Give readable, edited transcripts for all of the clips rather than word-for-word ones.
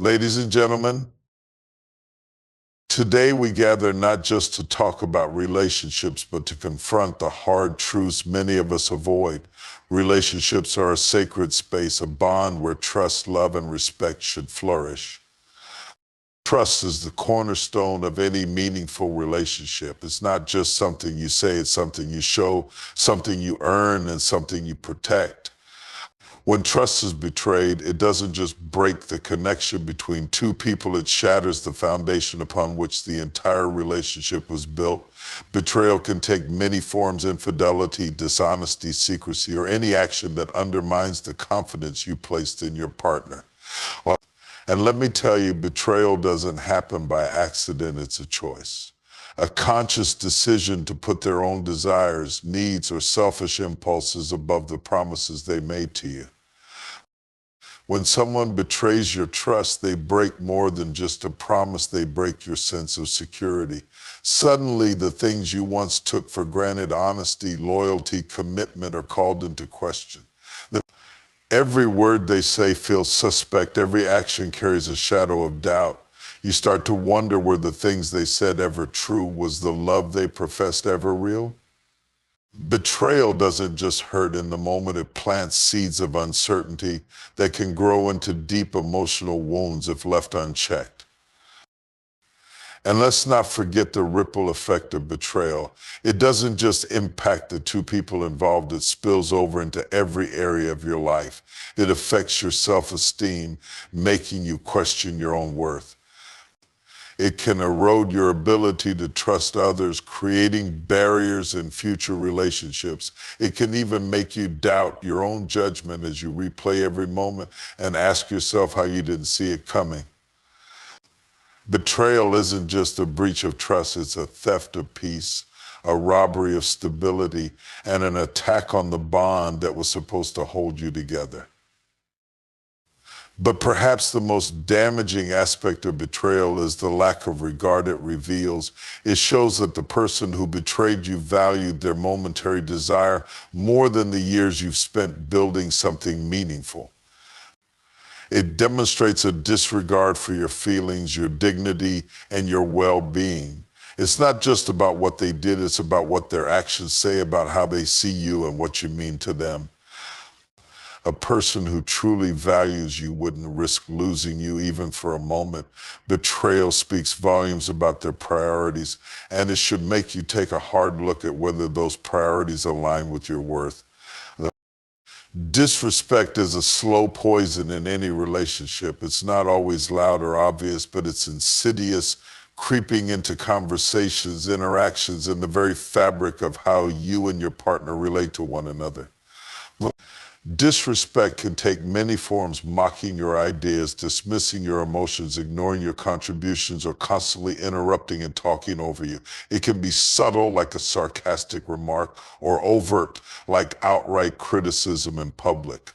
Ladies and gentlemen, today we gather not just to talk about relationships, but to confront the hard truths many of us avoid. Relationships are a sacred space, a bond where trust, love, and respect should flourish. Trust is the cornerstone of any meaningful relationship. It's not just something you say, it's something you show, something you earn, and something you protect. When trust is betrayed, it doesn't just break the connection between two people, it shatters the foundation upon which the entire relationship was built. Betrayal can take many forms: infidelity, dishonesty, secrecy, or any action that undermines the confidence you placed in your partner. And let me tell you, betrayal doesn't happen by accident, it's a choice. A conscious decision to put their own desires, needs, or selfish impulses above the promises they made to you. When someone betrays your trust, they break more than just a promise, they break your sense of security. Suddenly, the things you once took for granted, honesty, loyalty, commitment, are called into question. Every word they say feels suspect. Every action carries a shadow of doubt. You start to wonder, were the things they said ever true? Was the love they professed ever real? Betrayal doesn't just hurt in the moment, it plants seeds of uncertainty that can grow into deep emotional wounds if left unchecked. And let's not forget the ripple effect of betrayal. It doesn't just impact the two people involved, it spills over into every area of your life. It affects your self-esteem, making you question your own worth. It can erode your ability to trust others, creating barriers in future relationships. It can even make you doubt your own judgment as you replay every moment and ask yourself how you didn't see it coming. Betrayal isn't just a breach of trust, it's a theft of peace, a robbery of stability, and an attack on the bond that was supposed to hold you together. But perhaps the most damaging aspect of betrayal is the lack of regard it reveals. It shows that the person who betrayed you valued their momentary desire more than the years you've spent building something meaningful. It demonstrates a disregard for your feelings, your dignity, and your well-being. It's not just about what they did, it's about what their actions say about how they see you and what you mean to them. A person who truly values you wouldn't risk losing you even for a moment. Betrayal speaks volumes about their priorities, and it should make you take a hard look at whether those priorities align with your worth. Disrespect is a slow poison in any relationship. It's not always loud or obvious, but it's insidious, creeping into conversations, interactions, and the very fabric of how you and your partner relate to one another. Disrespect can take many forms: mocking your ideas, dismissing your emotions, ignoring your contributions, or constantly interrupting and talking over you. It can be subtle, like a sarcastic remark, or overt, like outright criticism in public.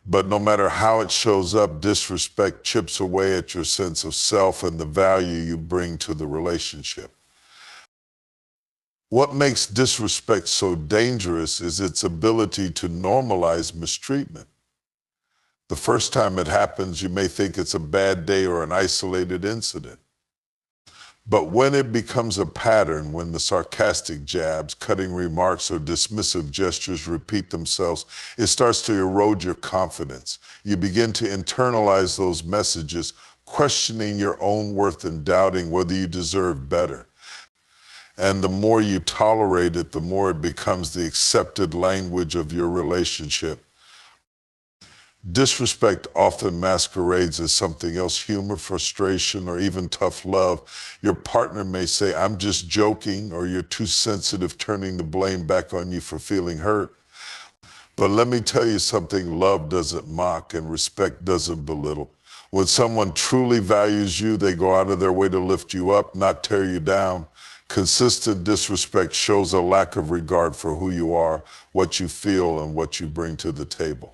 But no matter how it shows up, disrespect chips away at your sense of self and the value you bring to the relationship. What makes disrespect so dangerous is its ability to normalize mistreatment. The first time it happens, you may think it's a bad day or an isolated incident. But when it becomes a pattern, when the sarcastic jabs, cutting remarks, or dismissive gestures repeat themselves, it starts to erode your confidence. You begin to internalize those messages, questioning your own worth and doubting whether you deserve better. And the more you tolerate it, the more it becomes the accepted language of your relationship. Disrespect often masquerades as something else: humor, frustration, or even tough love. Your partner may say, "I'm just joking," or "You're too sensitive," turning the blame back on you for feeling hurt. But let me tell you something: love doesn't mock and respect doesn't belittle. When someone truly values you, they go out of their way to lift you up, not tear you down. Consistent disrespect shows a lack of regard for who you are, what you feel, and what you bring to the table.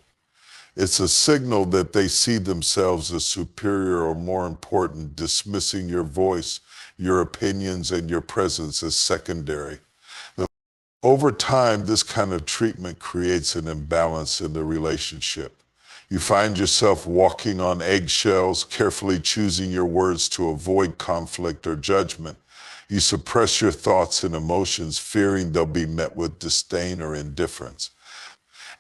It's a signal that they see themselves as superior or more important, dismissing your voice, your opinions, and your presence as secondary. Over time, this kind of treatment creates an imbalance in the relationship. You find yourself walking on eggshells, carefully choosing your words to avoid conflict or judgment. You suppress your thoughts and emotions, fearing they'll be met with disdain or indifference.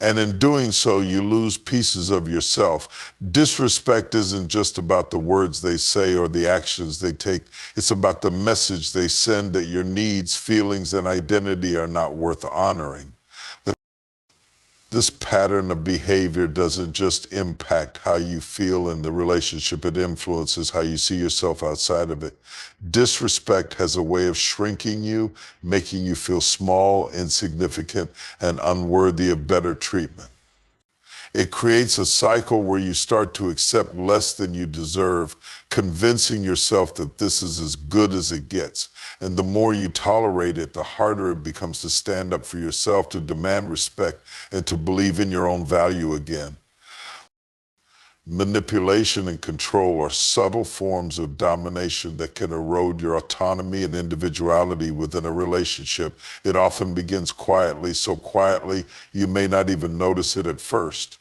And in doing so, you lose pieces of yourself. Disrespect isn't just about the words they say or the actions they take. It's about the message they send that your needs, feelings, and identity are not worth honoring. This pattern of behavior doesn't just impact how you feel in the relationship, it influences how you see yourself outside of it. Disrespect has a way of shrinking you, making you feel small, insignificant, and unworthy of better treatment. It creates a cycle where you start to accept less than you deserve, convincing yourself that this is as good as it gets. And the more you tolerate it, the harder it becomes to stand up for yourself, to demand respect, and to believe in your own value again. Manipulation and control are subtle forms of domination that can erode your autonomy and individuality within a relationship. It often begins quietly, so quietly you may not even notice it at first.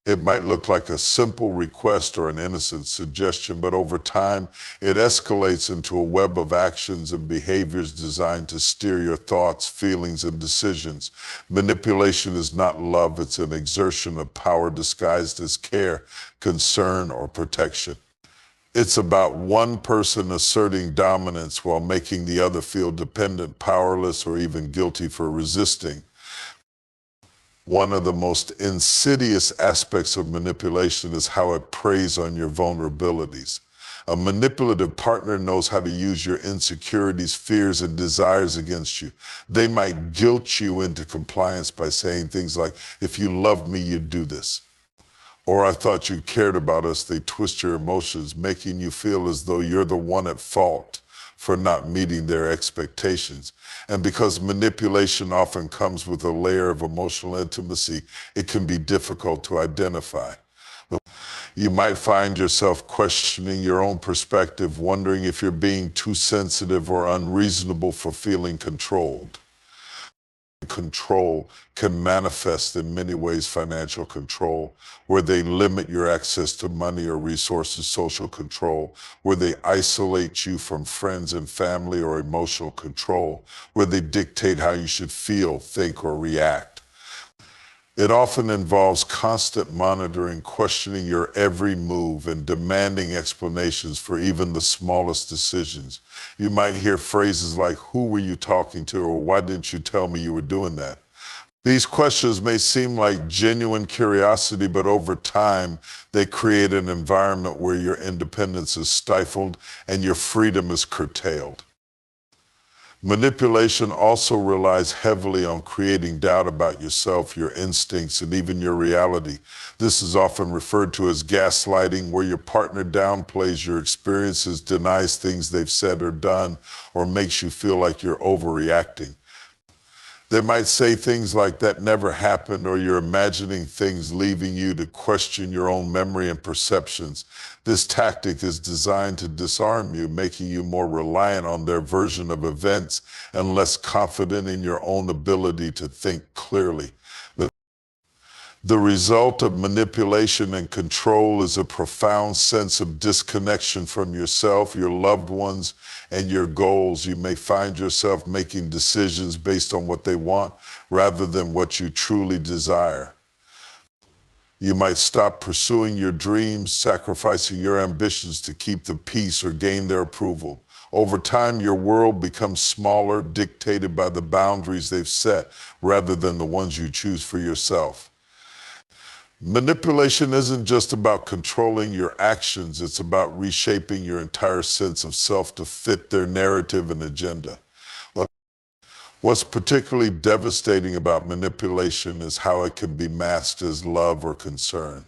It might look like a simple request or an innocent suggestion, but over time, it escalates into a web of actions and behaviors designed to steer your thoughts, feelings, and decisions. Manipulation is not love, it's an exertion of power disguised as care, concern, or protection. It's about one person asserting dominance while making the other feel dependent, powerless, or even guilty for resisting. One of the most insidious aspects of manipulation is how it preys on your vulnerabilities. A manipulative partner knows how to use your insecurities, fears, and desires against you. They might guilt you into compliance by saying things like, "If you loved me, you'd do this." Or, "I thought you cared about us." They twist your emotions, making you feel as though you're the one at fault for not meeting their expectations. And because manipulation often comes with a layer of emotional intimacy, it can be difficult to identify. You might find yourself questioning your own perspective, wondering if you're being too sensitive or unreasonable for feeling controlled. Control can manifest in many ways: financial control, where they limit your access to money or resources; social control, where they isolate you from friends and family; or emotional control, where they dictate how you should feel, think, or react. It often involves constant monitoring, questioning your every move, and demanding explanations for even the smallest decisions. You might hear phrases like, "Who were you talking to?" or "Why didn't you tell me you were doing that?" These questions may seem like genuine curiosity, but over time, they create an environment where your independence is stifled and your freedom is curtailed. Manipulation also relies heavily on creating doubt about yourself, your instincts, and even your reality. This is often referred to as gaslighting, where your partner downplays your experiences, denies things they've said or done, or makes you feel like you're overreacting. They might say things like, "That never happened," or "You're imagining things," leaving you to question your own memory and perceptions. This tactic is designed to disarm you, making you more reliant on their version of events and less confident in your own ability to think clearly. The result of manipulation and control is a profound sense of disconnection from yourself, your loved ones, and your goals. You may find yourself making decisions based on what they want rather than what you truly desire. You might stop pursuing your dreams, sacrificing your ambitions to keep the peace or gain their approval. Over time, your world becomes smaller, dictated by the boundaries they've set rather than the ones you choose for yourself. Manipulation isn't just about controlling your actions, it's about reshaping your entire sense of self to fit their narrative and agenda. What's particularly devastating about manipulation is how it can be masked as love or concern.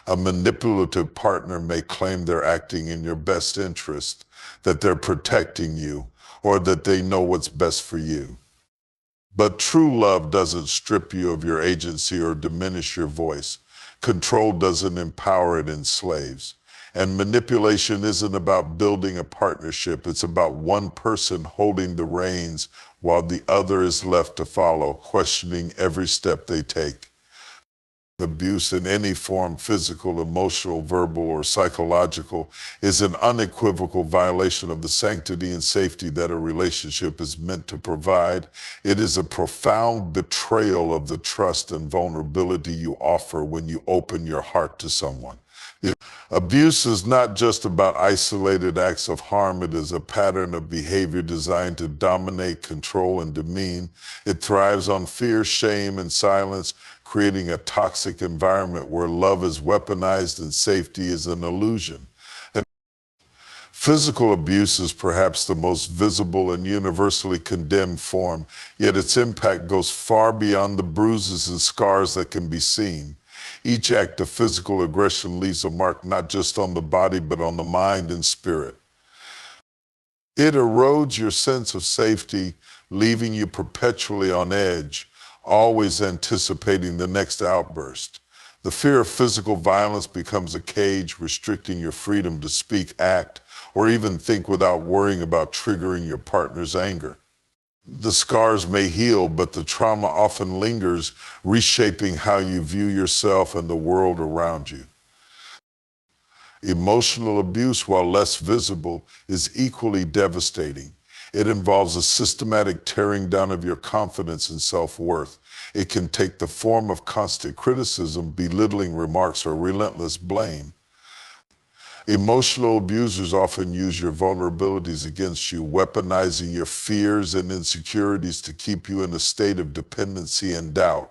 A manipulative partner may claim they're acting in your best interest, that they're protecting you, or that they know what's best for you. But true love doesn't strip you of your agency or diminish your voice. Control doesn't empower, it enslaves. And manipulation isn't about building a partnership, it's about one person holding the reins while the other is left to follow, questioning every step they take. Abuse in any form, physical, emotional, verbal, or psychological, is an unequivocal violation of the sanctity and safety that a relationship is meant to provide. It is a profound betrayal of the trust and vulnerability you offer when you open your heart to someone. Abuse is not just about isolated acts of harm. It is a pattern of behavior designed to dominate, control, and demean. It thrives on fear, shame, and silence, creating a toxic environment where love is weaponized and safety is an illusion. And physical abuse is perhaps the most visible and universally condemned form, yet its impact goes far beyond the bruises and scars that can be seen. Each act of physical aggression leaves a mark not just on the body, but on the mind and spirit. It erodes your sense of safety, leaving you perpetually on edge, always anticipating the next outburst. The fear of physical violence becomes a cage, restricting your freedom to speak, act, or even think without worrying about triggering your partner's anger. The scars may heal, but the trauma often lingers, reshaping how you view yourself and the world around you. Emotional abuse, while less visible, is equally devastating. It involves a systematic tearing down of your confidence and self-worth. It can take the form of constant criticism, belittling remarks, or relentless blame. Emotional abusers often use your vulnerabilities against you, weaponizing your fears and insecurities to keep you in a state of dependency and doubt.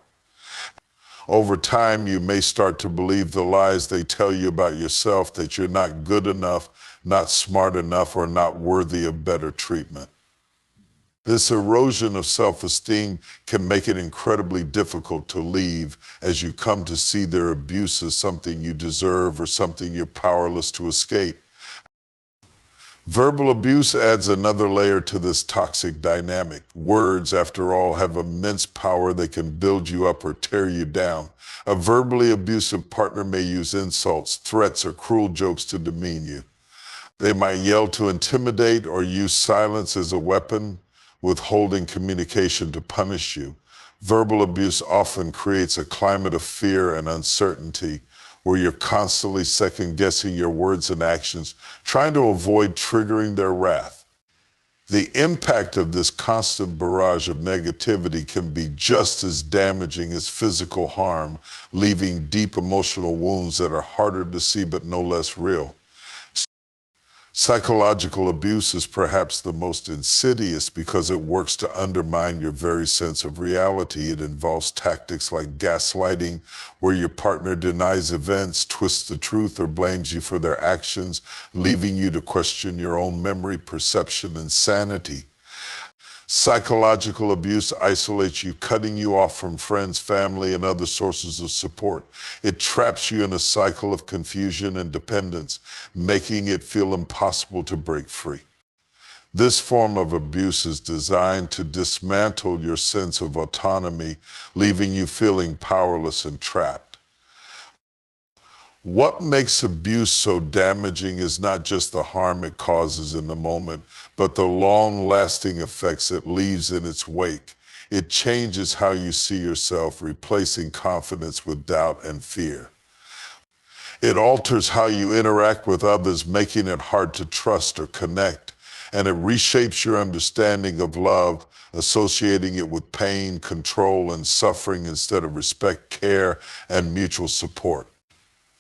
Over time, you may start to believe the lies they tell you about yourself, that you're not good enough, not smart enough, or not worthy of better treatment. This erosion of self-esteem can make it incredibly difficult to leave, as you come to see their abuse as something you deserve or something you're powerless to escape. Verbal abuse adds another layer to this toxic dynamic. Words, after all, have immense power. They can build you up or tear you down. A verbally abusive partner may use insults, threats, or cruel jokes to demean you. They might yell to intimidate or use silence as a weapon, withholding communication to punish you. Verbal abuse often creates a climate of fear and uncertainty, where you're constantly second-guessing your words and actions, trying to avoid triggering their wrath. The impact of this constant barrage of negativity can be just as damaging as physical harm, leaving deep emotional wounds that are harder to see but no less real. Psychological abuse is perhaps the most insidious because it works to undermine your very sense of reality. It involves tactics like gaslighting, where your partner denies events, twists the truth, or blames you for their actions, leaving you to question your own memory, perception, and sanity. Psychological abuse isolates you, cutting you off from friends, family, and other sources of support. It traps you in a cycle of confusion and dependence, making it feel impossible to break free. This form of abuse is designed to dismantle your sense of autonomy, leaving you feeling powerless and trapped. What makes abuse so damaging is not just the harm it causes in the moment, but the long-lasting effects it leaves in its wake. It changes how you see yourself, replacing confidence with doubt and fear. It alters how you interact with others, making it hard to trust or connect. And it reshapes your understanding of love, associating it with pain, control, and suffering instead of respect, care, and mutual support.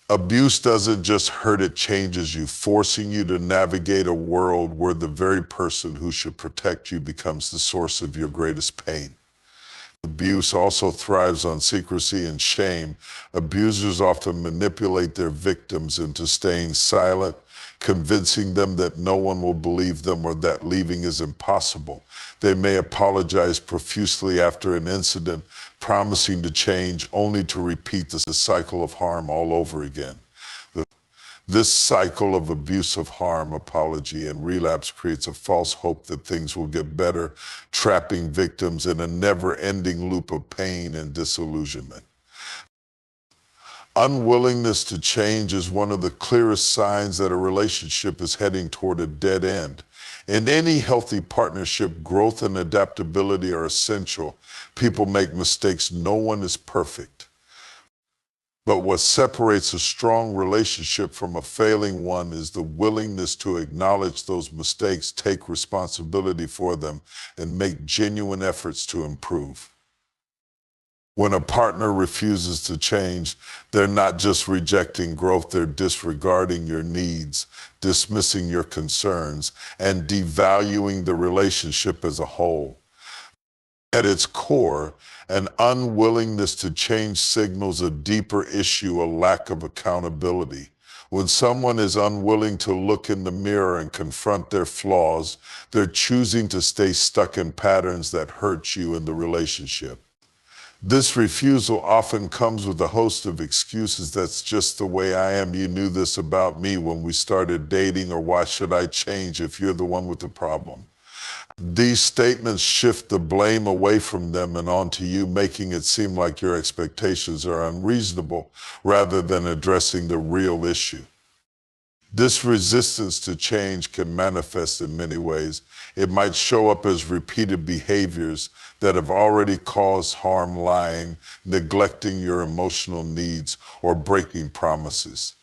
Abuse doesn't just hurt, it changes you, forcing you to navigate a world where the very person who should protect you becomes the source of your greatest pain. Abuse also thrives on secrecy and shame. Abusers often manipulate their victims into staying silent, convincing them that no one will believe them or that leaving is impossible. They may apologize profusely after an incident, promising to change, only to repeat the cycle of harm all over again. This cycle of abusive harm, apology, and relapse creates a false hope that things will get better, trapping victims in a never-ending loop of pain and disillusionment. Unwillingness to change is one of the clearest signs that a relationship is heading toward a dead end. In any healthy partnership, growth and adaptability are essential. People make mistakes. No one is perfect. But what separates a strong relationship from a failing one is the willingness to acknowledge those mistakes, take responsibility for them, and make genuine efforts to improve. When a partner refuses to change, they're not just rejecting growth, they're disregarding your needs, dismissing your concerns, and devaluing the relationship as a whole. At its core, an unwillingness to change signals a deeper issue, a lack of accountability. When someone is unwilling to look in the mirror and confront their flaws, they're choosing to stay stuck in patterns that hurt you in the relationship. This refusal often comes with a host of excuses. That's just the way I am. You knew this about me when we started dating, or why should I change if you're the one with the problem? These statements shift the blame away from them and onto you, making it seem like your expectations are unreasonable rather than addressing the real issue. This resistance to change can manifest in many ways. It might show up as repeated behaviors that have already caused harm, lying, neglecting your emotional needs, or breaking promises.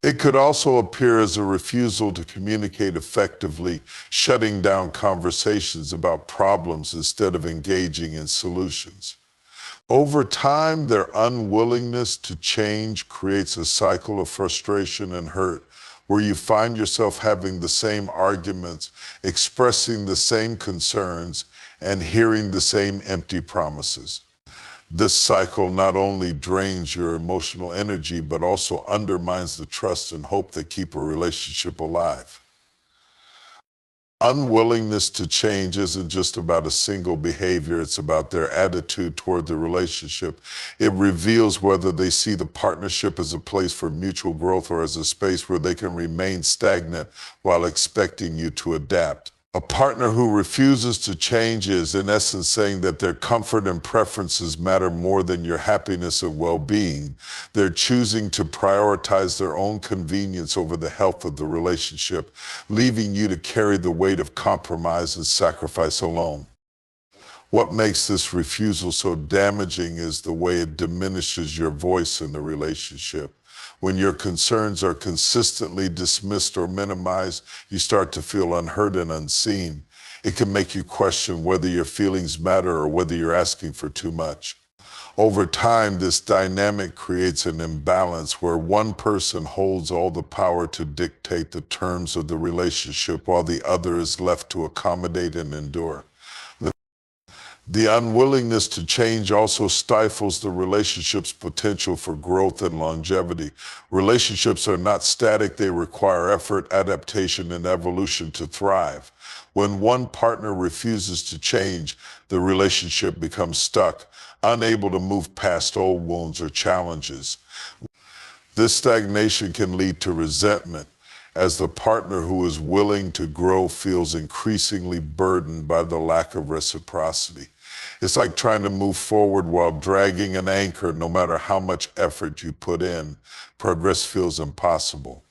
It could also appear as a refusal to communicate effectively, shutting down conversations about problems instead of engaging in solutions. Over time, their unwillingness to change creates a cycle of frustration and hurt, where you find yourself having the same arguments, expressing the same concerns, and hearing the same empty promises. This cycle not only drains your emotional energy, but also undermines the trust and hope that keep a relationship alive. Unwillingness to change isn't just about a single behavior, it's about their attitude toward the relationship. It reveals whether they see the partnership as a place for mutual growth or as a space where they can remain stagnant while expecting you to adapt. A partner who refuses to change is, in essence, saying that their comfort and preferences matter more than your happiness and well-being. They're choosing to prioritize their own convenience over the health of the relationship, leaving you to carry the weight of compromise and sacrifice alone. What makes this refusal so damaging is the way it diminishes your voice in the relationship. When your concerns are consistently dismissed or minimized, you start to feel unheard and unseen. It can make you question whether your feelings matter or whether you're asking for too much. Over time, this dynamic creates an imbalance where one person holds all the power to dictate the terms of the relationship while the other is left to accommodate and endure. The unwillingness to change also stifles the relationship's potential for growth and longevity. Relationships are not static, they require effort, adaptation, and evolution to thrive. When one partner refuses to change, the relationship becomes stuck, unable to move past old wounds or challenges. This stagnation can lead to resentment, as the partner who is willing to grow feels increasingly burdened by the lack of reciprocity. It's like trying to move forward while dragging an anchor. No matter how much effort you put in, progress feels impossible.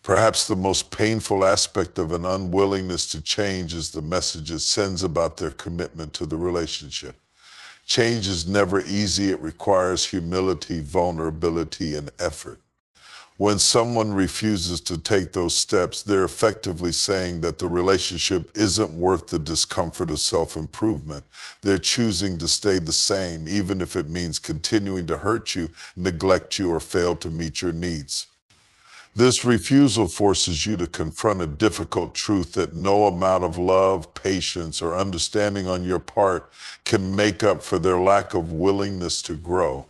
Perhaps the most painful aspect of an unwillingness to change is the message it sends about their commitment to the relationship. Change is never easy. It requires humility, vulnerability, and effort. When someone refuses to take those steps, they're effectively saying that the relationship isn't worth the discomfort of self-improvement. They're choosing to stay the same, even if it means continuing to hurt you, neglect you, or fail to meet your needs. This refusal forces you to confront a difficult truth that no amount of love, patience, or understanding on your part can make up for their lack of willingness to grow.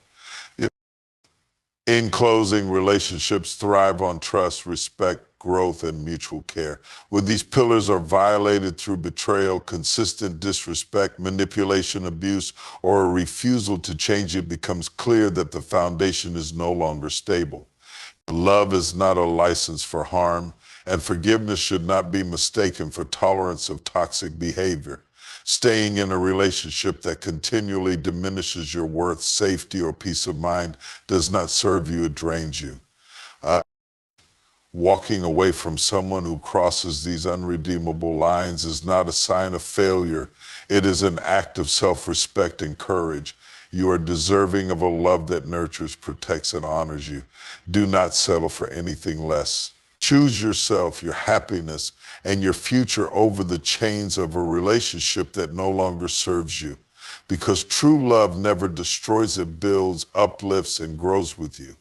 In closing, relationships thrive on trust, respect, growth, and mutual care. When these pillars are violated through betrayal, consistent disrespect, manipulation, abuse, or a refusal to change, it becomes clear that the foundation is no longer stable. Love is not a license for harm, and forgiveness should not be mistaken for tolerance of toxic behavior. Staying in a relationship that continually diminishes your worth, safety, or peace of mind does not serve you, it drains you. Walking away from someone who crosses these unredeemable lines is not a sign of failure. It is an act of self-respect and courage. You are deserving of a love that nurtures, protects, and honors you. Do not settle for anything less. Choose yourself, your happiness, and your future over the chains of a relationship that no longer serves you. Because true love never destroys, it builds, uplifts, and grows with you.